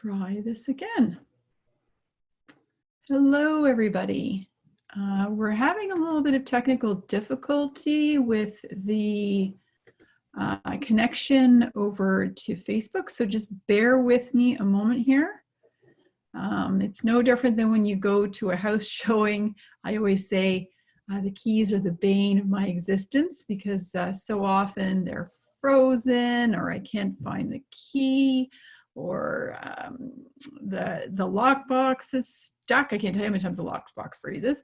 try this again. Hello, everybody. We're having a little bit of technical difficulty with the connection over to Facebook, so just bear with me a moment here. It's no different than when you go to a house showing. I always say the keys are the bane of my existence because so often they're frozen, or I can't find the key, or the lockbox is stuck. I can't tell you how many times the lockbox freezes.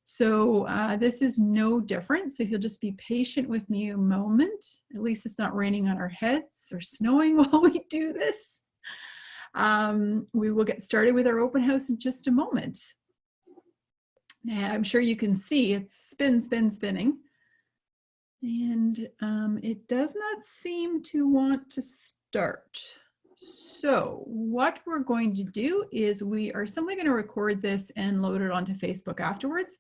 So this is no different. So if you'll just be patient with me a moment, at least it's not raining on our heads or snowing while we do this. We will get started with our open house in just a moment. Now, I'm sure you can see it's spinning. And it does not seem to want to start. So what we're going to do is we are simply going to record this and load it onto Facebook afterwards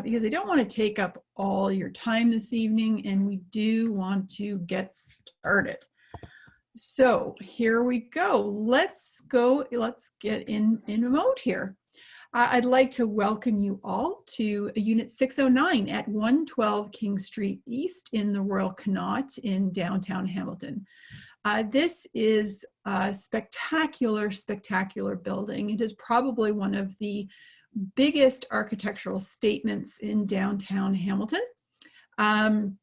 because I don't want to take up all your time this evening, and we do want to get started. So here we go. Let's get in mode here. I'd like to welcome you all to Unit 609 at 112 King Street East in the Royal Connaught in downtown Hamilton. This is a spectacular building. It is probably one of the biggest architectural statements in downtown Hamilton. And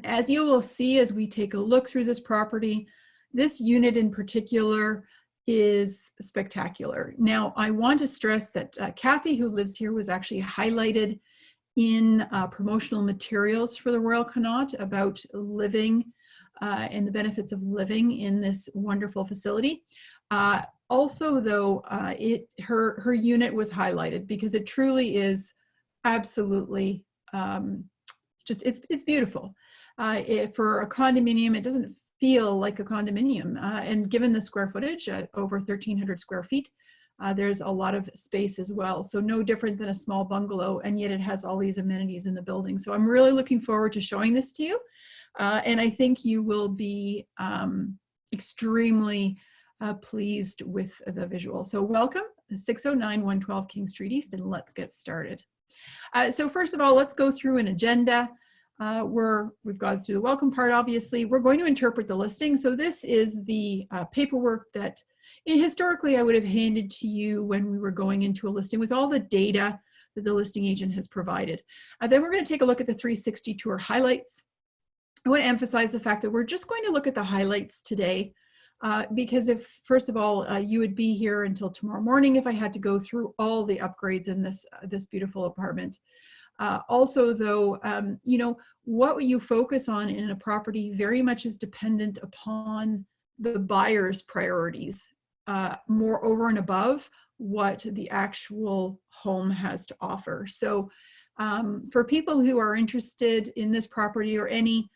as you will see as we take a look through this property, this unit in particular is spectacular. Now, I want to stress that Kathy, who lives here, was actually highlighted in promotional materials for the Royal Connaught about living and the benefits of living in this wonderful facility. Also, though, her unit was highlighted because it truly is absolutely it's beautiful. For a condominium, it doesn't feel like a condominium, and given the square footage, over 1,300 square feet, there's a lot of space as well. So no different than a small bungalow, and yet it has all these amenities in the building. So I'm really looking forward to showing this to you, and I think you will be extremely pleased with the visual. So welcome, 609 112 King Street East, and let's get started. So first of all, let's go through an agenda. We've gone through the welcome part, obviously. We're going to interpret the listing. So this is the paperwork that historically I would have handed to you when we were going into a listing with all the data that the listing agent has provided. Then we're going to take a look at the 360 tour highlights. I want to emphasize the fact that we're just going to look at the highlights today because if, first of all, you would be here until tomorrow morning if I had to go through all the upgrades in this beautiful apartment. Also, though, you know, what you focus on in a property very much is dependent upon the buyer's priorities, more over and above what the actual home has to offer. So for people who are interested in this property or any,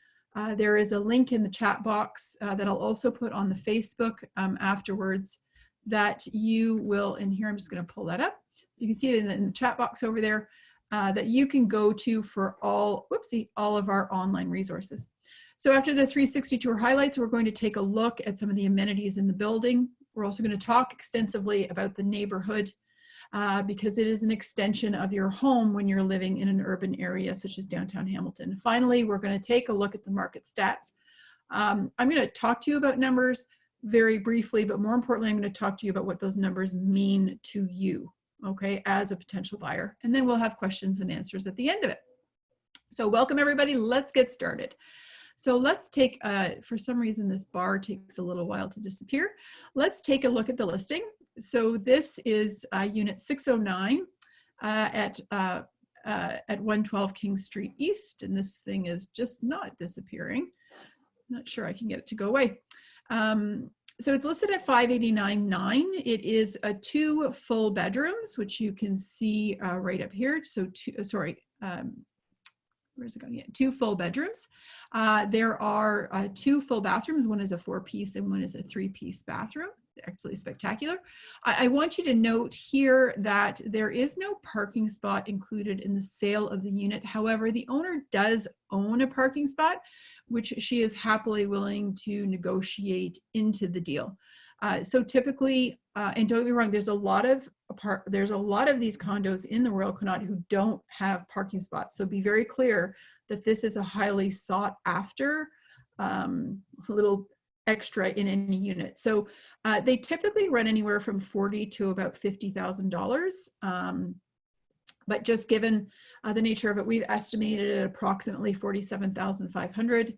there is a link in the chat box that I'll also put on the Facebook afterwards that you will, and here I'm just going to pull that up. You can see it in the chat box over there. That you can go to for all of our online resources. So after the 360 tour highlights, we're going to take a look at some of the amenities in the building. We're also going to talk extensively about the neighborhood because it is an extension of your home when you're living in an urban area such as downtown Hamilton. Finally, we're going to take a look at the market stats. I'm going to talk to you about numbers very briefly, but more importantly, I'm going to talk to you about what those numbers mean to you. Okay, as a potential buyer. And then we'll have questions and answers at the end of it. So welcome everybody, let's get started. So let's take, for some reason this bar takes a little while to disappear. Let's take a look at the listing. So this is Unit 609 at 112 King Street East, and this thing is just not disappearing. Not sure I can get it to go away. So it's listed at $589,900. It is 2 full bedrooms, which you can see right up here. So where's it going? Yeah, 2 full bedrooms. There are 2 full bathrooms. One is a 4-piece and one is a 3-piece bathroom. They're absolutely spectacular. I want you to note here that there is no parking spot included in the sale of the unit. However, the owner does own a parking spot, which she is happily willing to negotiate into the deal. So typically, and don't get me wrong, there's a lot of these condos in the Royal Connaught who don't have parking spots. So be very clear that this is a highly sought after little extra in any unit. So they typically run anywhere from $40,000 to about $50,000. But just given the nature of it, we've estimated at approximately $47,500.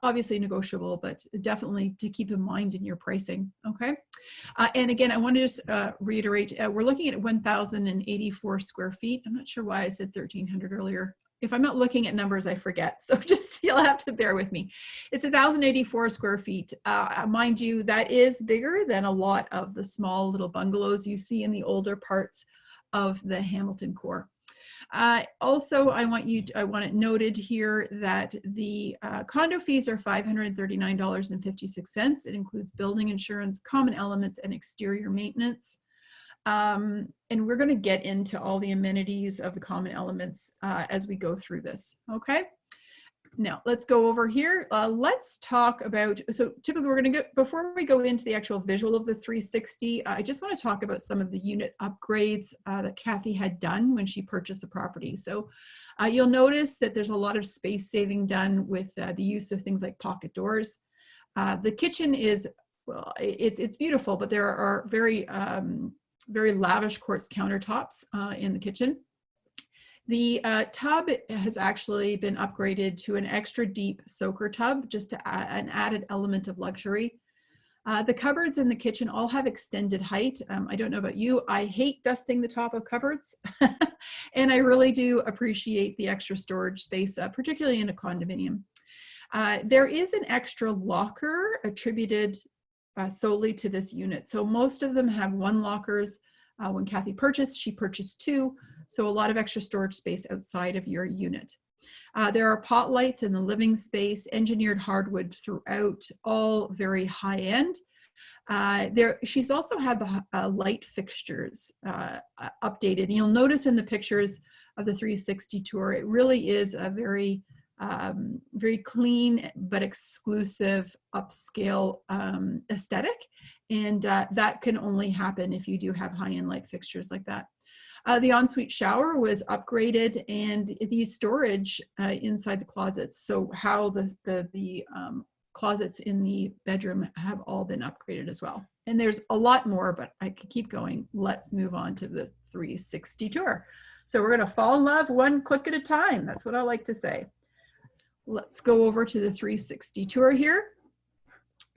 Obviously negotiable, but definitely to keep in mind in your pricing. Okay. And again, I want to just reiterate, we're looking at 1,084 square feet. I'm not sure why I said 1,300 earlier. If I'm not looking at numbers, I forget. So just, you'll have to bear with me. It's 1,084 square feet. Mind you, that is bigger than a lot of the small little bungalows you see in the older parts of the Hamilton core. Also, I want it noted here that the condo fees are $539.56. It includes building insurance, common elements, and exterior maintenance. And we're going to get into all the amenities of the common elements as we go through this. Okay. Now let's go over here. Let's talk about, so typically we're going to go, before we go into the actual visual of the 360, I just want to talk about some of the unit upgrades that Kathy had done when she purchased the property. So you'll notice that there's a lot of space saving done with the use of things like pocket doors. The kitchen is, well, it's beautiful, but there are very lavish quartz countertops in the kitchen. The tub has actually been upgraded to an extra deep soaker tub, just to add an added element of luxury. The cupboards in the kitchen all have extended height. I don't know about you, I hate dusting the top of cupboards, and I really do appreciate the extra storage space, particularly in a condominium. There is an extra locker attributed solely to this unit. So most of them have one lockers. When Kathy purchased, she purchased two. So a lot of extra storage space outside of your unit. There are pot lights in the living space, engineered hardwood throughout, all very high end. She's also had the light fixtures updated. And you'll notice in the pictures of the 360 tour, it really is a very clean but exclusive upscale aesthetic. And that can only happen if you do have high-end light fixtures like that. The ensuite shower was upgraded, and these storage inside the closets. So how the closets in the bedroom have all been upgraded as well. And there's a lot more, but I could keep going. Let's move on to the 360 tour. So we're going to fall in love one click at a time. That's what I like to say. Let's go over to the 360 tour here.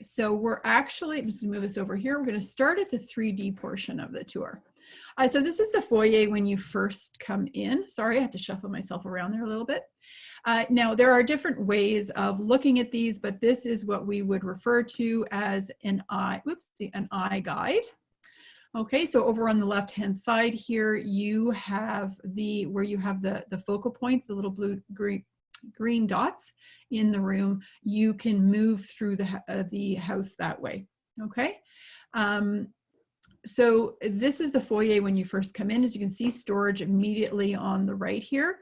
So we're actually, I'm just going to move this over here. We're going to start at the 3D portion of the tour. So this is the foyer when you first come in. Sorry, I have to shuffle myself around there a little bit. Now, there are different ways of looking at these, but this is what we would refer to as an eye guide. Okay, so over on the left-hand side here, you have where you have the focal points, the little blue, green dots in the room. You can move through the house that way. Okay. So this is the foyer when you first come in. As you can see, storage immediately on the right here.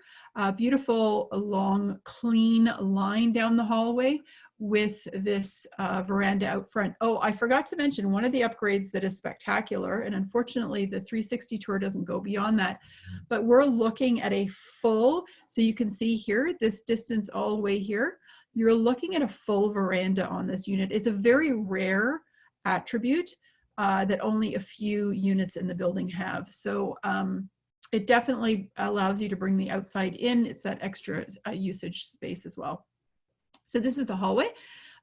Beautiful, long, clean line down the hallway with this veranda out front. Oh, I forgot to mention one of the upgrades that is spectacular, and unfortunately the 360 tour doesn't go beyond that, but we're looking at a full, so you can see here, this distance all the way here, you're looking at a full veranda on this unit. It's a very rare attribute that only a few units in the building have. So it definitely allows you to bring the outside in. It's that extra usage space as well. So this is the hallway.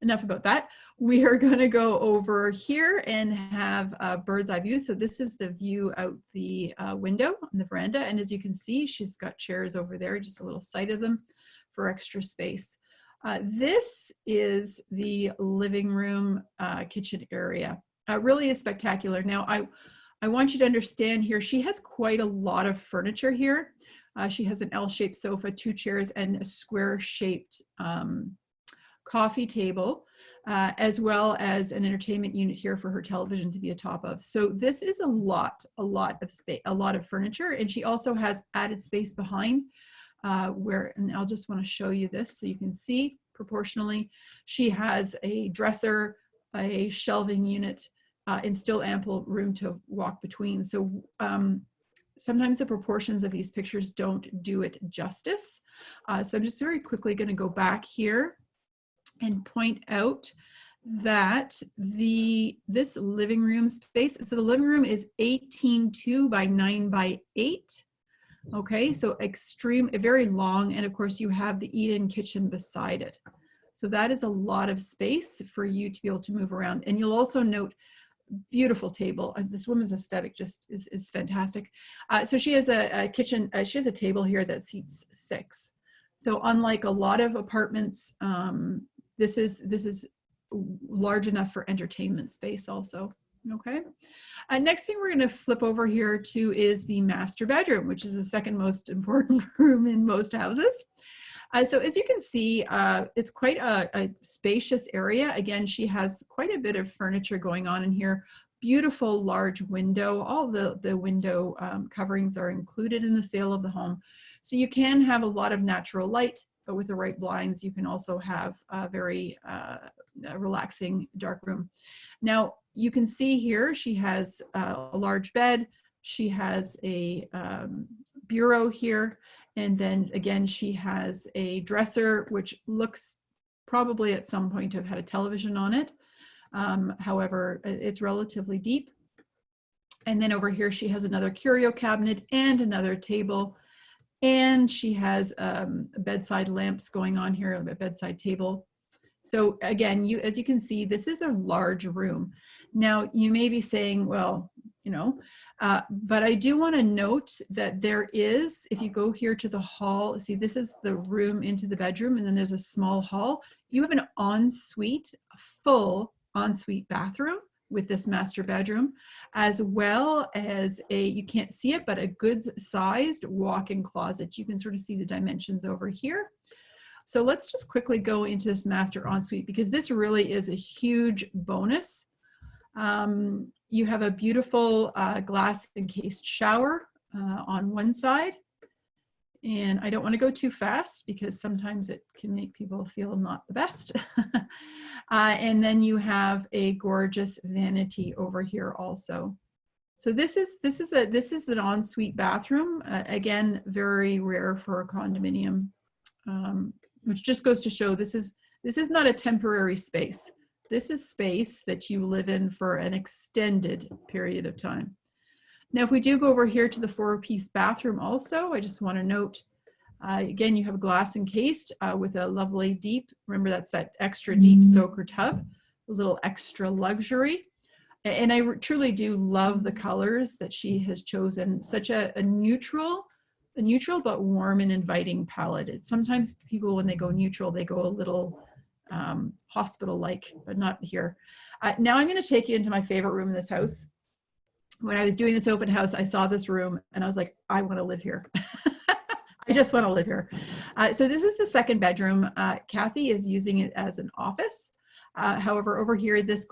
Enough about that. We are going to go over here and have a bird's eye view. So this is the view out the window on the veranda. And as you can see, she's got chairs over there, just a little sight of them for extra space. This is the living room kitchen area. Really is spectacular. Now, I want you to understand here, she has quite a lot of furniture here. She has an L-shaped sofa, 2 chairs, and a square-shaped coffee table, as well as an entertainment unit here for her television to be atop of. So this is a lot of space, a lot of furniture, and she also has added space behind and I'll just want to show you this so you can see proportionally. She has a dresser, a shelving unit, and still ample room to walk between. So sometimes the proportions of these pictures don't do it justice. So I'm just very quickly going to go back here and point out that this living room space, so the living room is 18.2 by 9 by 8. Okay, so very long, and of course you have the eat-in kitchen beside it. So that is a lot of space for you to be able to move around. And you'll also note beautiful table. This woman's aesthetic just is fantastic. So she has a kitchen, she has a table here that seats 6. So unlike a lot of apartments, this is large enough for entertainment space also. Okay. Next thing we're going to flip over here to is the master bedroom, which is the second most important room in most houses. So as you can see, it's quite a spacious area. Again, she has quite a bit of furniture going on in here. Beautiful large window. All the window coverings are included in the sale of the home. So you can have a lot of natural light, but with the right blinds, you can also have a very relaxing dark room. Now, you can see here she has a large bed. She has a bureau here. And then again, she has a dresser, which looks probably at some point to have had a television on it. However, it's relatively deep. And then over here, she has another curio cabinet and another table. And she has bedside lamps going on here, a bedside table. So again, as you can see, this is a large room. Now, you may be saying, well, you know, but I do want to note that there is, if you go here to the hall, see, this is the room into the bedroom, and then there's a small hall. You have an ensuite, a full ensuite bathroom with this master bedroom, as well as you can't see it, but a good sized walk-in closet. You can sort of see the dimensions over here. So let's just quickly go into this master ensuite, because this really is a huge bonus. You have a beautiful glass encased shower on one side. And I don't want to go too fast because sometimes it can make people feel not the best. And then you have a gorgeous vanity over here also. So this is an ensuite bathroom. Again, very rare for a condominium, which just goes to show this is not a temporary space. This is space that you live in for an extended period of time. Now, if we do go over here to the 4-piece bathroom also, I just want to note, again, you have glass encased with a lovely deep, remember that's that extra deep soaker tub, a little extra luxury. And I truly do love the colors that she has chosen, such a neutral but warm and inviting palette. Sometimes people, when they go neutral, they go a little hospital-like, but not here. Now I'm going to take you into my favorite room in this house. When I was doing this open house, I saw this room and I was like, I want to live here. I just want to live here. So this is the second bedroom. Kathy is using it as an office. However, over here, this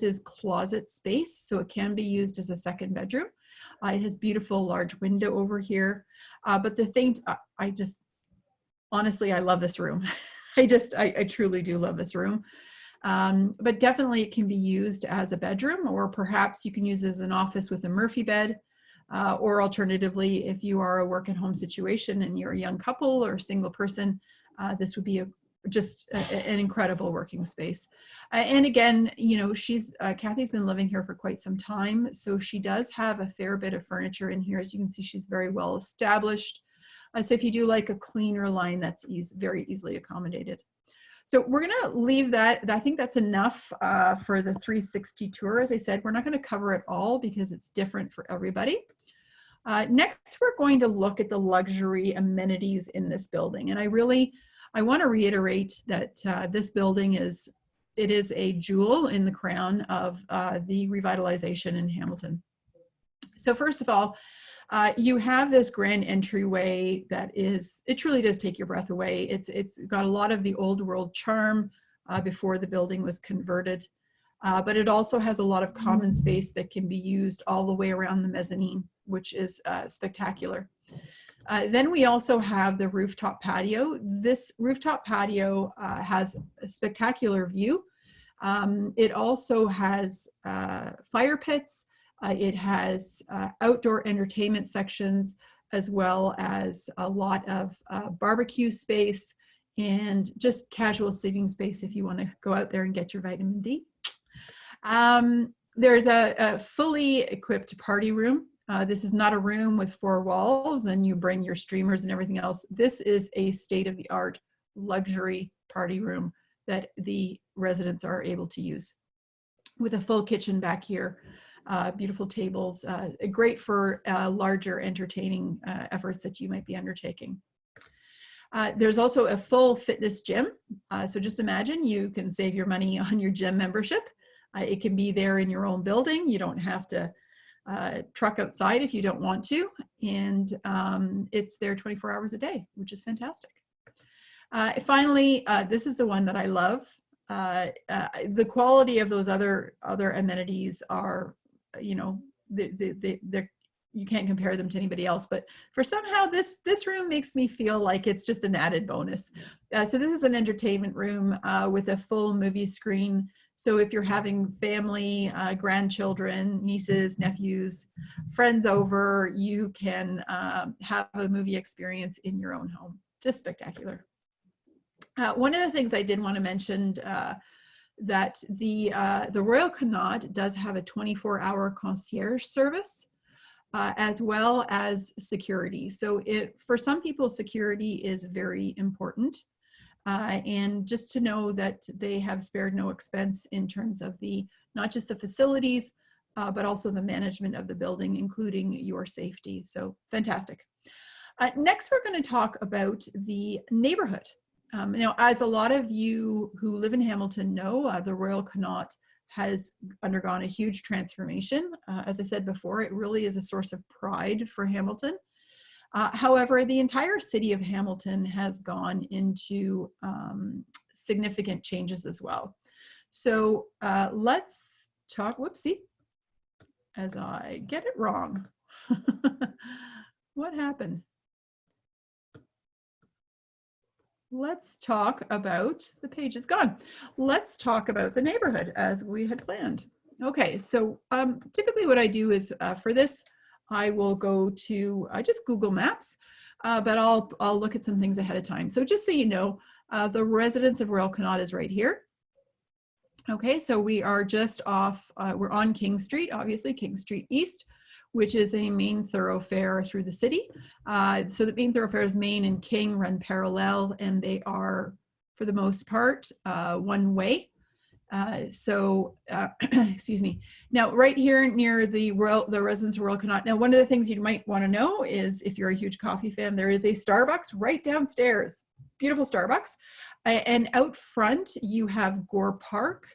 is closet space, so it can be used as a second bedroom. It has beautiful large window over here. But the thing, honestly, I love this room. I truly do love this room. But definitely it can be used as a bedroom, or perhaps you can use it as an office with a Murphy bed, or alternatively, if you are a work at home situation and you're a young couple or a single person, this would be just an incredible working space. And again, you know, Kathy's been living here for quite some time, so she does have a fair bit of furniture in here. As you can see, she's very well established. So if you do like a cleaner line, that's very easily accommodated. So we're going to leave that. I think that's enough for the 360 tour. As I said, we're not going to cover it all because it's different for everybody. Next, we're going to look at the luxury amenities in this building. And I want to reiterate that this building is a jewel in the crown of the revitalization in Hamilton. So first of all, you have this grand entryway it truly does take your breath away. It's got a lot of the old world charm before the building was converted, but it also has a lot of common space that can be used all the way around the mezzanine, which is spectacular. Then we also have the rooftop patio. This rooftop patio has a spectacular view. It also has fire pits. It has outdoor entertainment sections, as well as a lot of barbecue space and just casual sitting space if you want to go out there and get your vitamin D. There's a fully equipped party room. This is not a room with 4 walls and you bring your streamers and everything else. This is a state-of-the-art luxury party room that the residents are able to use, with a full kitchen back here, beautiful tables, great for larger entertaining efforts that you might be undertaking. There's also a full fitness gym. So just imagine you can save your money on your gym membership. It can be there in your own building. You don't have to truck outside if you don't want to. And it's there 24 hours a day, which is fantastic. Finally, this is the one that I love. The quality of those other amenities are, you know, they're, you can't compare them to anybody else, but for somehow this room makes me feel like it's just an added bonus. So this is an entertainment room with a full movie screen. So if you're having family, grandchildren, nieces, nephews, friends over, you can have a movie experience in your own home. Just spectacular. One of the things I did want to mention that the Royal Connaught does have a 24-hour concierge service, as well as security. So for some people, security is very important. And just to know that they have spared no expense in terms of not just the facilities, but also the management of the building, including your safety. So fantastic. Next, we're going to talk about the neighborhood. Now, as a lot of you who live in Hamilton know, the Royal Connaught has undergone a huge transformation. As I said before, it really is a source of pride for Hamilton. However, the entire city of Hamilton has gone into significant changes as well. So let's talk, whoopsie, as I get it wrong. What happened? Let's talk about, the page is gone. Let's talk about the neighborhood as we had planned. Okay, so typically what I do is for this, I will go to just Google Maps, but I'll look at some things ahead of time. So just so you know, the residence of Royal Connaught is right here. Okay, so we are just off, we're on King Street, obviously King Street East, which is a main thoroughfare through the city. So the main thoroughfares, Main and King, run parallel, and they are, for the most part, one way. Excuse me. Now, right here near the residence of Royal Connaught. Now, one of the things you might want to know is, if you're a huge coffee fan, there is a Starbucks right downstairs. Beautiful Starbucks. And out front, you have Gore Park,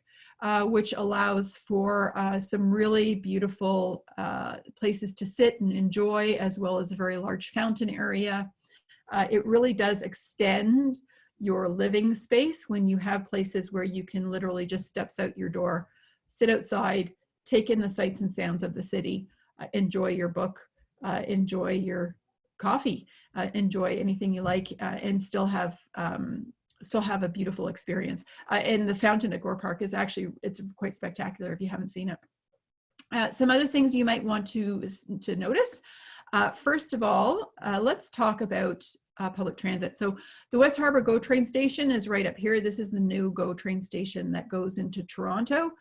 which allows for some really beautiful places to sit and enjoy, as well as a very large fountain area. It really does extend your living space when you have places where you can literally just step out your door, sit outside, take in the sights and sounds of the city, enjoy your book, enjoy your coffee, enjoy anything you like, and still have a beautiful experience. And the fountain at Gore Park is actually, it's quite spectacular if you haven't seen it. Some other things you might want to notice. First of all, let's talk about public transit. So the West Harbour GO train station is right up here. This is the new GO train station that goes into Toronto.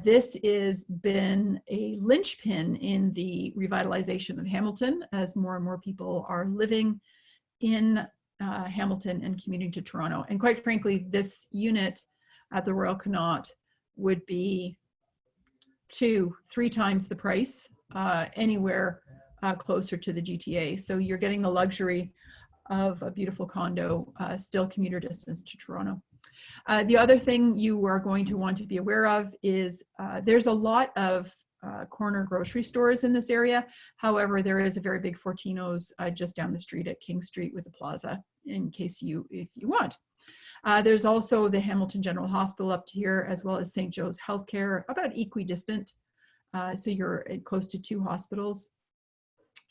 This has been a linchpin in the revitalization of Hamilton, as more and more people are living in Hamilton and commuting to Toronto. And quite frankly, this unit at the Royal Connaught would be 2-3 times the price anywhere closer to the GTA. So you're getting the luxury of a beautiful condo, still commuter distance to Toronto. The other thing you are going to want to be aware of is there's a lot of corner grocery stores in this area. However, there is a very big Fortino's just down the street at King Street with a plaza, in case if you want. There's also the Hamilton General Hospital up here, as well as St. Joe's Healthcare, about equidistant. So you're close to 2 hospitals.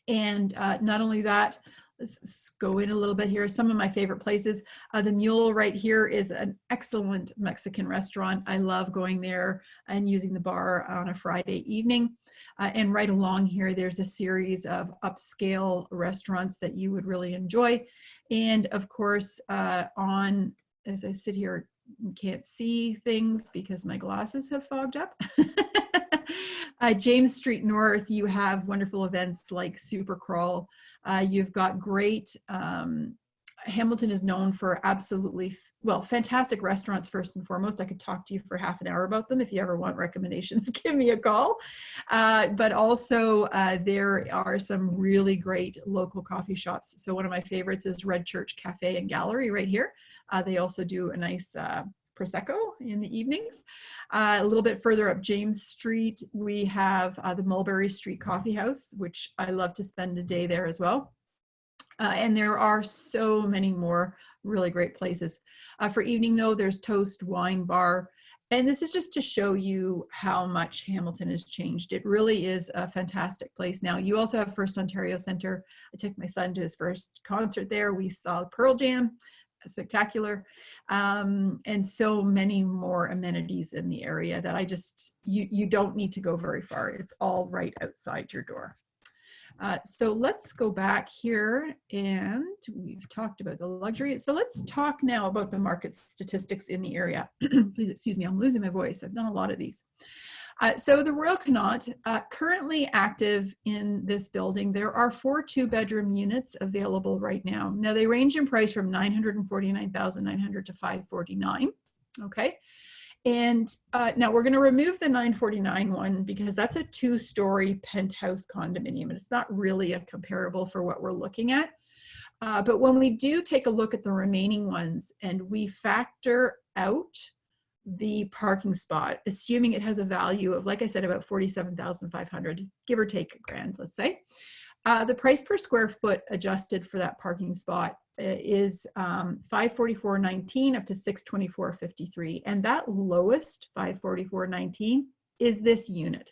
And not only that, let's go in a little bit here. Some of my favorite places. The Mule right here is an excellent Mexican restaurant. I love going there and using the bar on a Friday evening. And right along here, there's a series of upscale restaurants that you would really enjoy. And of course, as I sit here, you can't see things because my glasses have fogged up. James Street North, you have wonderful events like Super Crawl. You've got great, Hamilton is known for absolutely, fantastic restaurants first and foremost. I could talk to you for half an hour about them. If you ever want recommendations, give me a call. But also there are some really great local coffee shops. So one of my favorites is Red Church Cafe and Gallery right here. They also do a nice Prosecco in the evenings. A little bit further up James Street, we have the Mulberry Street Coffee House, which I love to spend a day there as well. And there are so many more really great places. For evening though, there's Toast Wine Bar. And this is just to show you how much Hamilton has changed. It really is a fantastic place now. You also have First Ontario Centre. I took my son to his first concert there. We saw Pearl Jam. Spectacular, and so many more amenities in the area that you don't need to go very far. It's all right outside your door. So let's go back here, and we've talked about the luxury. So let's talk now about the market statistics in the area. Please excuse me, I'm losing my voice. I've done a lot of these. So the Royal Connaught, currently active in this building, there are 4 2-bedroom units available right now. Now they range in price from $949,900 to $549,000. Okay. And now we're going to remove the $949,000 one because that's a 2-story penthouse condominium. And it's not really a comparable for what we're looking at. But when we do take a look at the remaining ones and we factor out the parking spot, assuming it has a value of, like I said, about $47,500, give or take $1,000, let's say. The price per square foot adjusted for that parking spot is $544.19 up to $624.53, and that lowest $544.19 is this unit.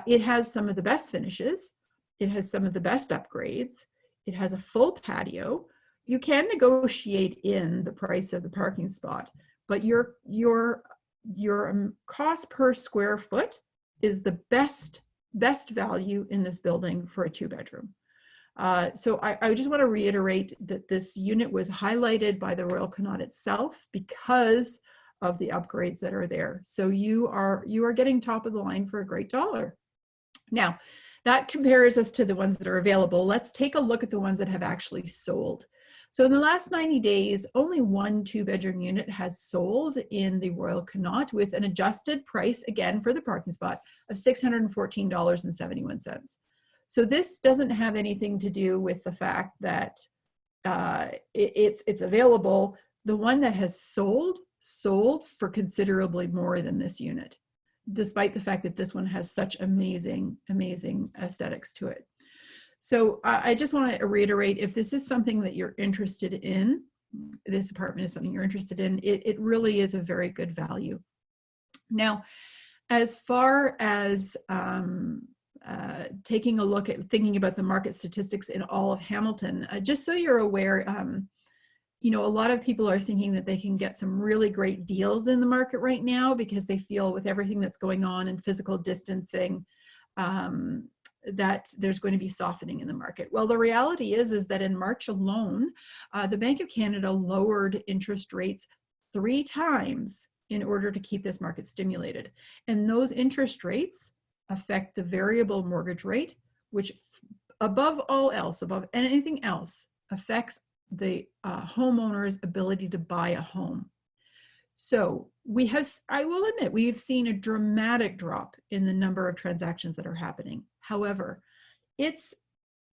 It has some of the best finishes. It has some of the best upgrades. It has a full patio. You can negotiate in the price of the parking spot, but your cost per square foot is the best value in this building for a 2-bedroom. So I just want to reiterate that this unit was highlighted by the Royal Connaught itself because of the upgrades that are there. So you are getting top of the line for a great dollar. Now, that compares us to the ones that are available. Let's take a look at the ones that have actually sold. So in the last 90 days, only 1 2-bedroom unit has sold in the Royal Connaught with an adjusted price, again, for the parking spot of $614.71. So this doesn't have anything to do with the fact that it's available. The one that has sold for considerably more than this unit, despite the fact that this one has such amazing aesthetics to it. So I just want to reiterate, if this is something that you're interested in, this apartment is something you're interested in, it really is a very good value. Now, as far as taking a look at thinking about the market statistics in all of Hamilton, just so you're aware, a lot of people are thinking that they can get some really great deals in the market right now because they feel with everything that's going on in physical distancing, that there's going to be softening in the market. Well, the reality is that in March alone, the Bank of Canada lowered interest rates 3 times in order to keep this market stimulated. And those interest rates affect the variable mortgage rate, which above all else, above anything else, affects the homeowner's ability to buy a home. So I will admit, we've seen a dramatic drop in the number of transactions that are happening. However, it's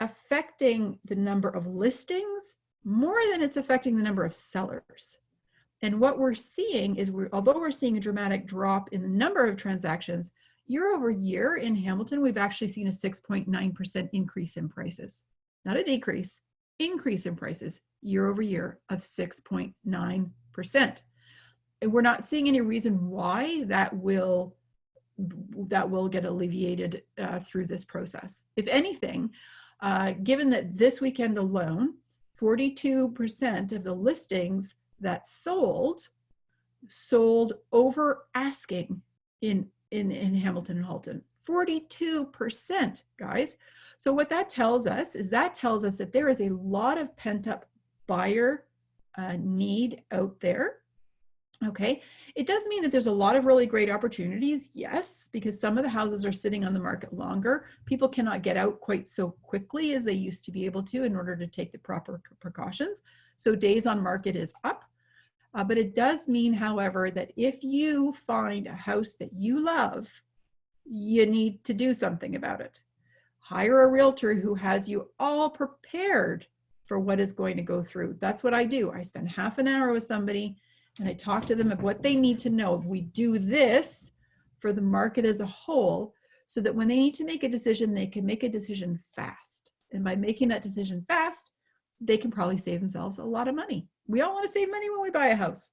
affecting the number of listings more than it's affecting the number of sellers. And what we're seeing is, although we're seeing a dramatic drop in the number of transactions, year over year in Hamilton, we've actually seen a 6.9% increase in prices. Not a decrease, increase in prices year over year of 6.9%. And we're not seeing any reason why that will that will get alleviated through this process. If anything, given that this weekend alone, 42% of the listings that sold over asking in Hamilton and Halton. 42%, guys. So what that tells us is that there is a lot of pent-up buyer need out there. Okay, it does mean that there's a lot of really great opportunities, yes, because some of the houses are sitting on the market longer. People cannot get out quite so quickly as they used to be able to in order to take the proper precautions. So days on market is up. But it does mean, however, that if you find a house that you love, you need to do something about it. Hire a realtor who has you all prepared for what is going to go through. That's what I do. I spend half an hour with somebody and I talk to them of what they need to know. We do this for the market as a whole so that when they need to make a decision, they can make a decision fast. And by making that decision fast, they can probably save themselves a lot of money. We all want to save money when we buy a house.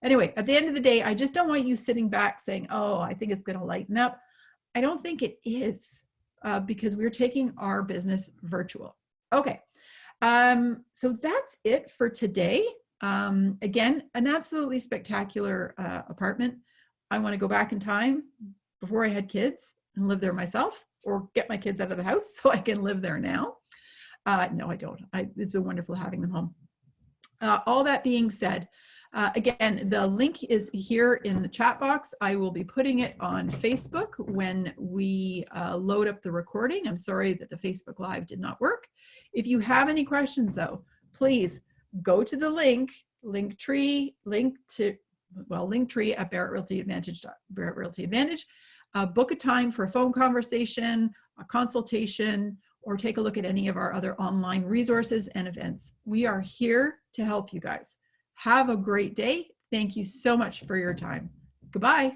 Anyway, at the end of the day, I just don't want you sitting back saying, oh, I think it's going to lighten up. I don't think it is because we're taking our business virtual. Okay, so that's it for today. Again, an absolutely spectacular apartment. I want to go back in time before I had kids and live there myself, or get my kids out of the house so I can live there now. No, I don't. It's been wonderful having them home. All that being said, again, the link is here in the chat box. I will be putting it on Facebook when we load up the recording. I'm sorry that the Facebook Live did not work. If you have any questions though, please go to the Linktree at Barrett Realty Advantage, Barrett Realty Advantage. Book a time for a phone conversation, a consultation, or take a look at any of our other online resources and events. We are here to help you guys. Have a great day. Thank you so much for your time. Goodbye.